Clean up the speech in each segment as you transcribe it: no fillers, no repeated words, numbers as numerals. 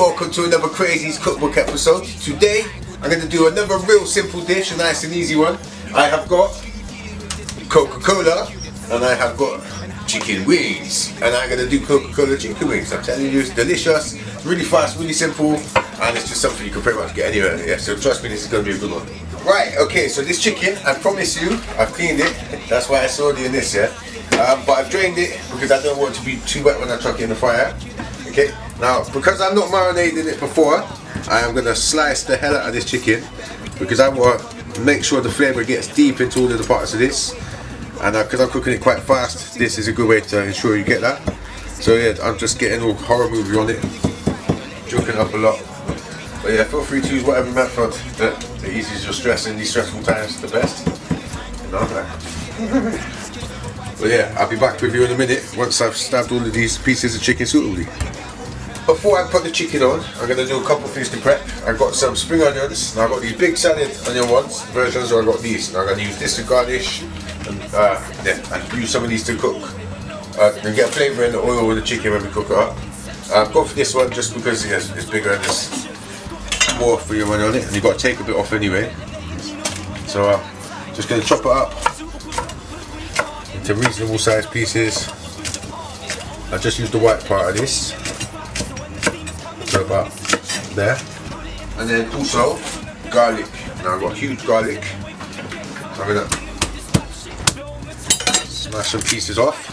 welcome to another Krazys Cookbook episode. Today I'm going to do another real simple dish, a nice and easy one. I have got Coca-Cola and I have got chicken wings, and I'm going to do Coca-Cola chicken wings. I'm telling you, it's delicious, really fast, really simple, and it's just something you can pretty much get anywhere. Yeah, so trust me, this is going to be a good one. Right, okay, so this chicken, I promise you, I've cleaned it. That's why I saw it in this, yeah. But I've drained it because I don't want it to be too wet when I chuck it in the fire. Okay, now because I'm not marinating it before, I am going to slice the hell out of this chicken because I want to make sure the flavour gets deep into all of the parts of this. And because I'm cooking it quite fast, this is a good way to ensure you get that. So yeah, I'm just getting all horror movie on it, joking up a lot. But yeah, feel free to use whatever method that eases your stress in these stressful times the best. You know? But yeah, I'll be back with you in a minute once I've stabbed all of these pieces of chicken suitably. Before I put the chicken on, I'm going to do a couple of things to prep. I've got some spring onions, and I've got these big salad onion ones, versions, or I've got these. And I'm going to use this to garnish, and and use some of these to cook. And get a flavour in the oil with the chicken when we cook it up. Go for this one just because it's bigger and there's more for you on it, and you've got to take a bit off anyway. So just going to chop it up into reasonable sized pieces. I just use the white part of this, so about there, and then also garlic. Now I've got huge garlic, so I'm going to smash some pieces off.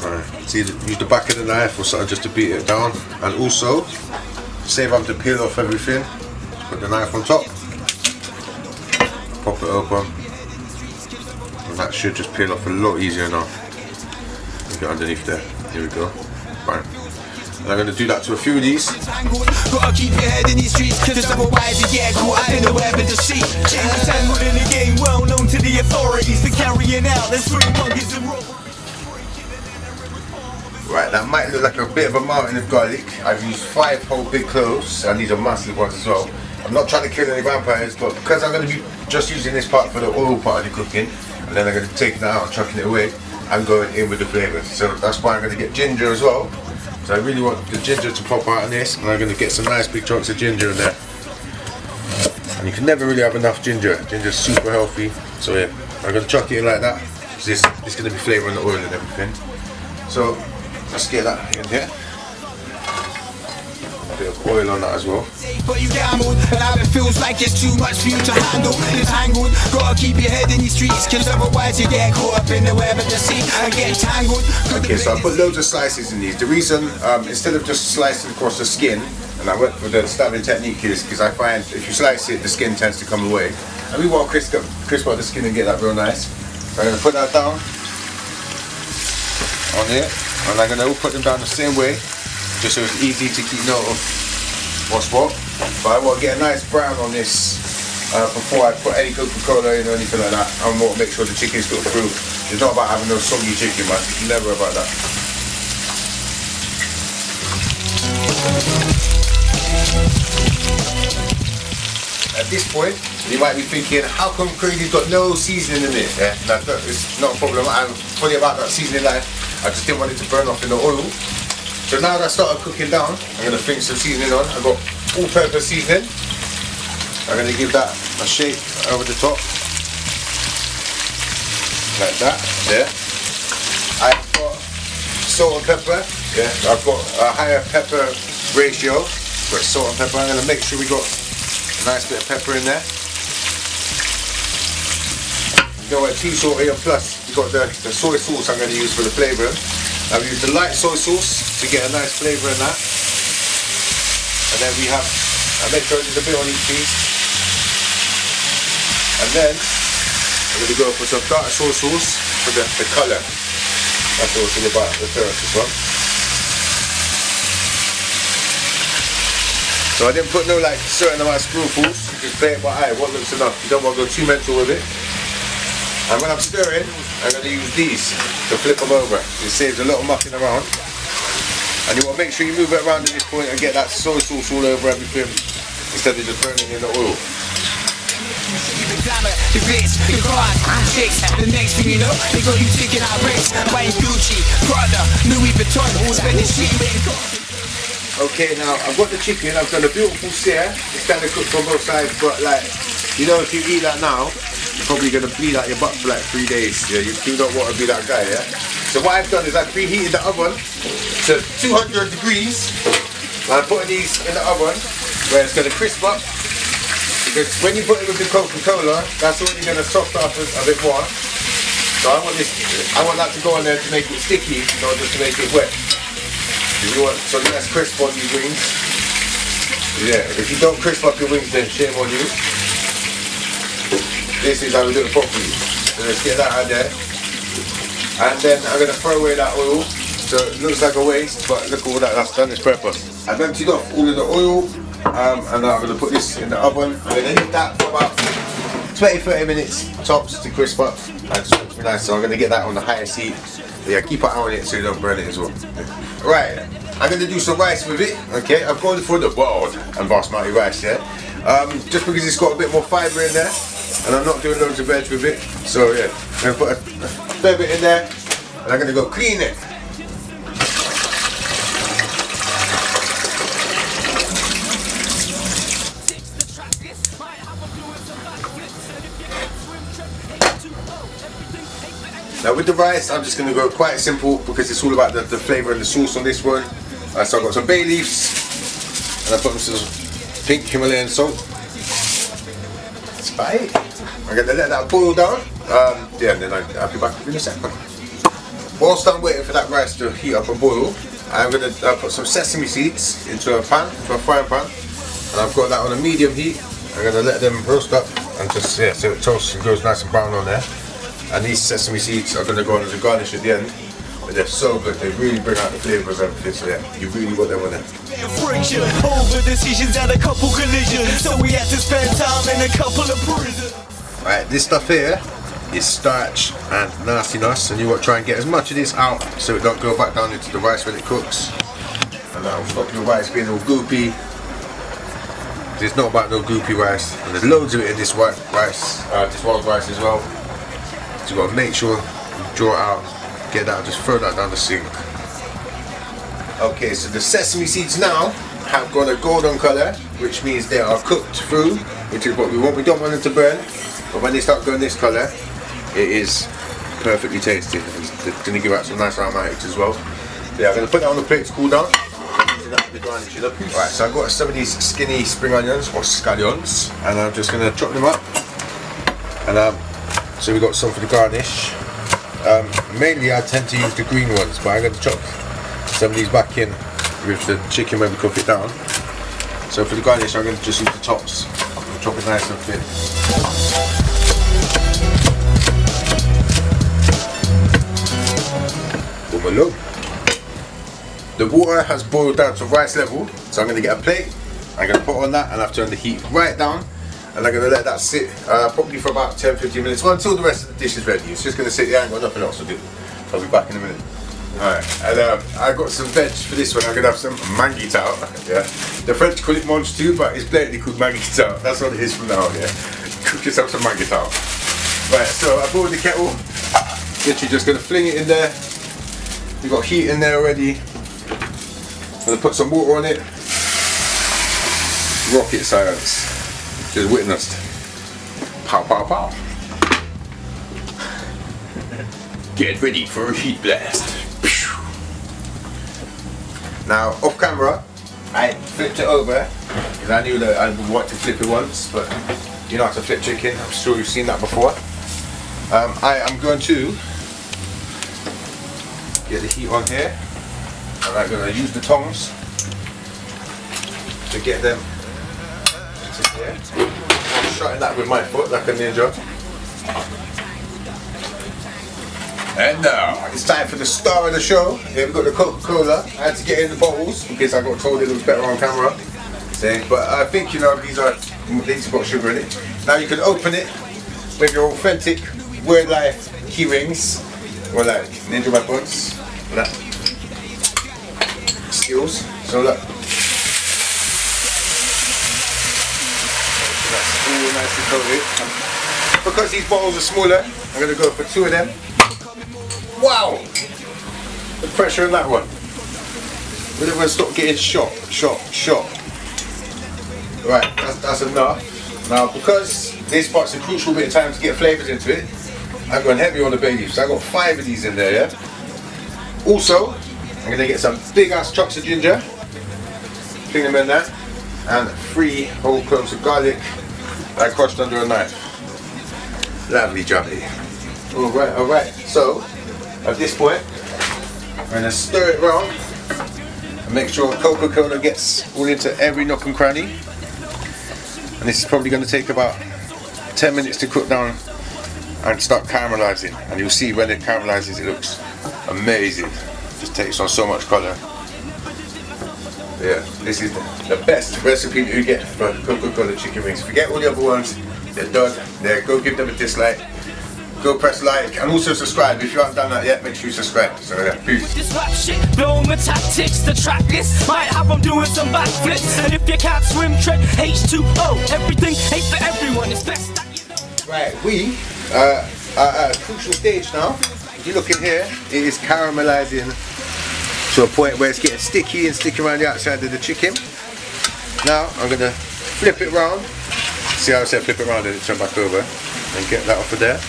Right, use the back of the knife or something just to beat it down, and also save up to peel off everything. Put the knife on top, pop it open. That should just peel off a lot easier now. Get underneath there. Here we go. Fine. And I'm going to do that to a few of these. Gotta keep your head in these streets, cause otherwise you get caught in the web of deceit. Entangled in the game, well known to the authorities for carrying out this three monkeys and robberies. Right, that might look like a bit of a mountain of garlic. I've used 5 whole big cloves, and these are massive ones as well. I'm not trying to kill any vampires, but because I'm going to be just using this part for the oil part of the cooking, and then I'm going to take it out and chucking it away, I'm going in with the flavours. So that's why I'm going to get ginger as well. So I really want the ginger to pop out in this, and I'm going to get some nice big chunks of ginger in there. And you can never really have enough ginger. Ginger's super healthy. So yeah, I'm going to chuck it in like that. This is going to be flavouring the oil and everything. So let's get that in here. A bit of oil on that as well. But you gambled, and now it feels like it's too much for you to handle. It's tangled, gotta keep your head in these streets, cause otherwise you get caught up in the web of deceit and get tangled. Okay, so I put loads of slices in these. The reason, instead of just slicing across the skin, and I went for the stabbing technique, is because I find if you slice it, the skin tends to come away. And we want to crisp up the skin and get that real nice. So I'm going to put that down on here, and I'm going to put them down the same way, just so it's easy to keep note of what's what. But I want to get a nice brown on this before I put any Coca-Cola in or anything like that. I want to make sure the chicken's got through. It's not about having no soggy chicken, man. It's never about that. At this point, you might be thinking, how come Krazy's got no seasoning in it? Yeah, it's not a problem. I'm fully about that seasoning life. I just didn't want it to burn off in the oil. So now that I started cooking down, I'm going to fling some seasoning on. I've got all-purpose seasoning. I'm going to give that a shake over the top. Like that, there. I've got salt and pepper. Yeah, I've got a higher pepper ratio. Got salt and pepper. I'm going to make sure we got a nice bit of pepper in there. You know what, tea salt here, plus you've got the soy sauce I'm going to use for the flavour. I've used the light soy sauce to get a nice flavour in that. And then we have, I make sure there's a bit on each piece. And then I'm going to go for some dark soy sauce for the colour. That's what it's all about, the thirst as well. So I didn't put no like certain amount of spoonfuls, just play it by eye, what looks enough. You don't want to go too mental with it. And when I'm stirring, I'm going to use these to flip them over. It saves a lot of mucking around. And you want to make sure you move it around at this point and get that soy sauce all over everything instead of just burning in the oil. The glitz, the cars, chicks. The next thing you know, they got you taking out bricks. Buying Gucci, Prada, Louis Vuitton, spending shit. Okay, now I've got the chicken. I've done a beautiful sear. It's kind of cooked on both sides, but like, you know, if you eat that now, you're probably gonna bleed out your butt for like 3 days. Yeah, you do not want to be that guy. Yeah. So what I've done is I've preheated the oven to 200 degrees. I'm putting these in the oven where it's gonna crisp up. Because when you put it with the Coca-Cola, that's already gonna soften up a bit more. So I want that to go on there to make it sticky, not just to make it wet. You want some nice crisp on these wings. Yeah, if you don't crisp up your wings, then shame on you. This is how we do it properly. So let's get that out there. And then I'm going to throw away that oil. So it looks like a waste, but look at all that's done its purpose. I've emptied off all of the oil, and now I'm going to put this in the oven. I'm going to leave that for about 20-30 minutes tops to crisp up. And just looks really nice, so I'm going to get that on the highest heat. Yeah, keep an eye on it so you don't burn it as well. Right, I'm going to do some rice with it. Okay, I've gone for the boiled and basmati rice, yeah. Just because it's got a bit more fibre in there, and I'm not doing loads of veg with it. So yeah, I'm going to put a fair bit in there, and I'm going to go clean it. Now with the rice, I'm just going to go quite simple because it's all about the flavour and the sauce on this one. So I've got some bay leaves and I've got some pink Himalayan salt. That's about it. I'm going to let that boil down. Yeah, and then I'll be back in a second. Whilst I'm waiting for that rice to heat up and boil, I'm going to put some sesame seeds into a pan, into a frying pan. And I've got that on a medium heat. I'm going to let them roast up and just, yeah, so it toasts and goes nice and brown on there. And these sesame seeds are going to go on as a garnish at the end. But they're so good, they really bring out the flavours and everything, so yeah, you really want them on there. Friction, over decisions and a couple collisions, so we had to spend time in a couple of prisons. Right, this stuff here is starch and nastiness, and you want to try and get as much of this out so it don't go back down into the rice when it cooks. And that will stop your rice being all goopy. It's not about no goopy rice, and there's loads of it in this white rice, this wild rice as well. So you've got to make sure you draw it out, get that, just throw that down the sink. Okay, so the sesame seeds now have got a golden colour, which means they are cooked through, which is what we want. We don't want them to burn, but when they start going this colour, it is perfectly tasty. It's going to give out some nice aromatics as well. Yeah, I'm going to put that on the plate to cool down. Right, so I've got some of these skinny spring onions, or scallions, and I'm just going to chop them up. And so we've got some for the garnish. Mainly I tend to use the green ones, but I'm going to chop some of these back in with the chicken when we cook it down. So for the garnish I'm going to just use the tops. I'll chop it nice and thin. Boom. The water has boiled down to rice level, so I'm going to get a plate, I'm going to put on that, and I've turned the heat right down. And I'm going to let that sit probably for about 10-15 minutes, well, until the rest of the dish is ready. It's just going to sit there, I ain't got nothing else to do. So I'll be back in a minute. Alright, and I've got some veg for this one. I'm going to have some MANGE TOUT. Yeah. The French call it MANGE too, but it's blatantly called MANGE TOUT. That's what it is from now on, yeah. Cook yourself some MANGE TOUT. Right, so I boiled the kettle. Literally just going to fling it in there. We've got heat in there already. I'm going to put some water on it. Rocket science. Just witnessed. Pow, pow, pow. Get ready for a heat blast. Now, off camera, I flipped it over because I knew that I would want to flip it once, but you know how to flip chicken. I'm sure you've seen that before. I am going to get the heat on here, and I'm going to use the tongs to get them. Yeah. I'm shutting that with my foot like a ninja. And now it's time for the star of the show. Here we've got the Coca-Cola. I had to get in the bottles because I got told it was better on camera. But I think, you know, these have got sugar in it. Now you can open it with your authentic WORDLIFE key rings, or like ninja weapons, like skills. So look. All nice and coated. Because these bottles are smaller, I'm going to go for 2 of them. Wow! The pressure in that one. we're going to start getting shot. Right, that's enough. Now, because this part's a crucial bit of time to get flavours into it, I'm going heavy on the bay leaf. So I got 5 of these in there, yeah? Also, I'm going to get some big ass chunks of ginger, fling them in there, and 3 whole cloves of garlic I crushed under a knife. Lovely jubbly. Alright, so at this point, I'm going to stir it round and make sure Coca-Cola gets all into every nook and cranny. And this is probably going to take about 10 minutes to cook down and start caramelizing. And you'll see when it caramelizes, it looks amazing. Just takes on so much colour. Yeah, this is the best recipe that you get for Coca-Cola chicken wings. Forget all the other ones, they're done. There, go give them a dislike. Go press like and also subscribe. If you haven't done that yet, make sure you subscribe. So yeah, peace. This rap shit, blow my tactics, the track list might have them doing some backflips. And if you can't swim, tread H2O. Everything ain't for everyone, it's best that you know. Right, we are at a crucial stage now. If you look in here, it is caramelizing to a point where it's getting sticky and sticking around the outside of the chicken. Now I'm gonna flip it round. See how I said flip it round and it turn back over and get that off of there.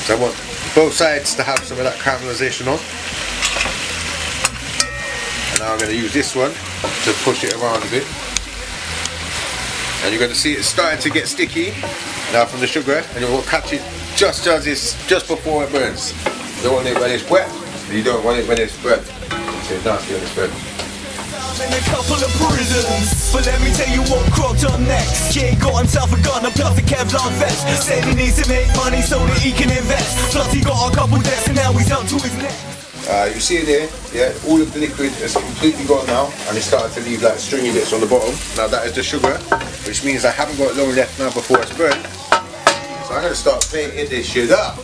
So I want both sides to have some of that caramelization on. And now I'm going to use this one to push it around a bit. And you're going to see it's starting to get sticky now from the sugar, and you will catch it just as it's just before it burns. You don't want it when it's wet, and you don't want it when it's burnt. It's nasty when it's burnt. In a couple of prisons, but let me tell you what cropped on next. Kid got himself a gun and plus a Kevlar vest. Said he needs to make money so that he can invest. Plus he got a couple debts and now he's up to his neck. You see it here, yeah, all of the liquid is completely gone now, and it's starting to leave like stringy bits on the bottom. Now that is the sugar, which means I haven't got long left now before it's burnt. So I'm going to start plating this shit up.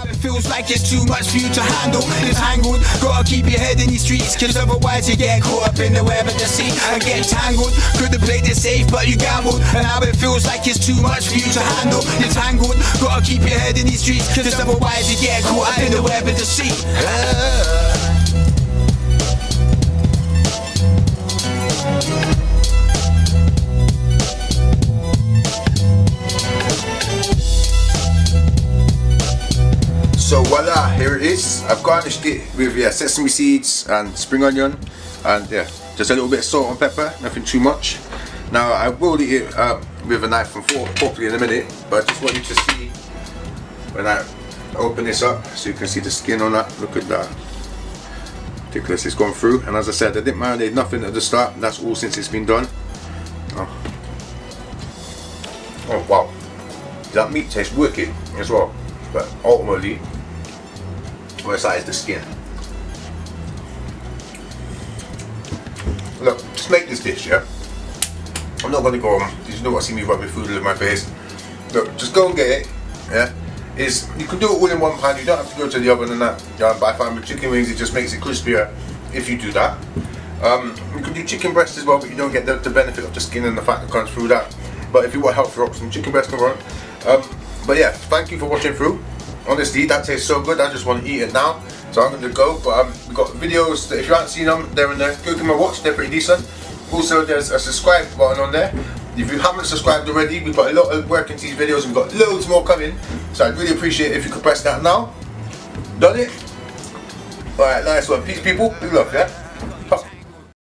It feels like it's too much for you to handle. It's tangled, gotta keep your head in these streets, cause otherwise you get caught up in the web of the sea and get tangled. Could've played it safe but you gambled, and now it feels like it's too much for you to handle. You're tangled, gotta keep your head in these streets, cause otherwise you get caught up in the web of the sea. So voila, here it is. I've garnished it with sesame seeds and spring onion, and yeah, just a little bit of salt and pepper, nothing too much. Now I will eat it with a knife and fork properly in a minute, but I just want you to see when I open this up, so you can see the skin on that. Look at that, ridiculous, it's gone through. And as I said, I didn't marinate nothing at the start, that's all since it's been done. Oh wow, that meat tastes wicked as well, but ultimately where it's at is the skin. Look, just make this dish, yeah? I'm not going to go on, you don't want to see me rubbing food all in my face. Look, just go and get it, yeah? You can do it all in one pan, you don't have to go to the oven and that. Yeah, but I find with chicken wings it just makes it crispier if you do that. You can do chicken breast as well, but you don't get the benefit of the skin and the fat that comes through that. But if you want healthy options, chicken breast can run. But yeah, thank you for watching through. Honestly, that tastes so good, I just want to eat it now. So I'm going to go, but we've got videos that if you haven't seen them, they're in there. Go give them a watch, they're pretty decent. Also, there's a subscribe button on there. If you haven't subscribed already, we've got a lot of work into these videos, we've got loads more coming. So I'd really appreciate it if you could press that now. Done it? Alright, nice one. Peace people, big love, yeah?